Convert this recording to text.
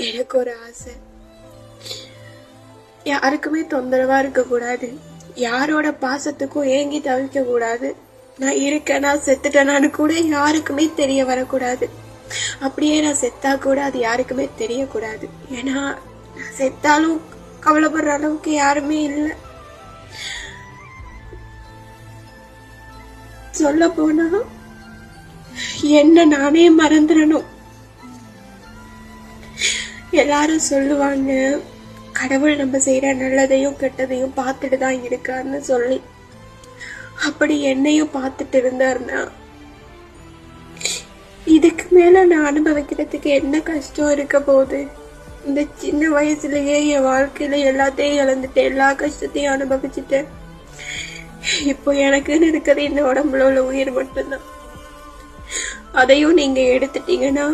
எனக்கு ஒரு ஆசை, யாருக்குமே தொந்தரவா இருக்க கூடாது, யாரோட பாசத்துக்கும் ஏங்கி தவிக்க கூடாது. நான் இருக்கேனா செத்துட்டேனான்னு கூட யாருக்குமே தெரிய வரக்கூடாது. அப்படியே நான் செத்தா கூட அது யாருக்குமே தெரியக்கூடாது. ஏன்னா நான் செத்தாலும் கவலைப்படுற அளவுக்கு யாருமே இல்லை. சொல்ல போனா என்ன நானே மறந்துடணும். எல்லாரும் சொல்லுவாங்க, கடவுள் நம்ம செய்யற நல்லதையும் கெட்டதையும் பார்த்துட்டு தான் இருக்காருன்னு சொல்லி. அப்படி என்னையும் பார்த்துட்டு இருந்தாருன்னா இதுக்கு மேல நான் அனுபவிக்கிறதுக்கு என்ன கஷ்டம் இருக்க போகுது? இந்த சின்ன வயசுலயே என் வாழ்க்கையில எல்லாத்தையும் இழந்துட்டு எல்லா கஷ்டத்தையும் அனுபவிச்சுட்டேன். இப்போ எனக்குன்னு இருக்கிறது இந்த உடம்புல உள்ள உயிர் மட்டும்தான். அதையும் நீங்க எடுத்துட்டீங்கன்னா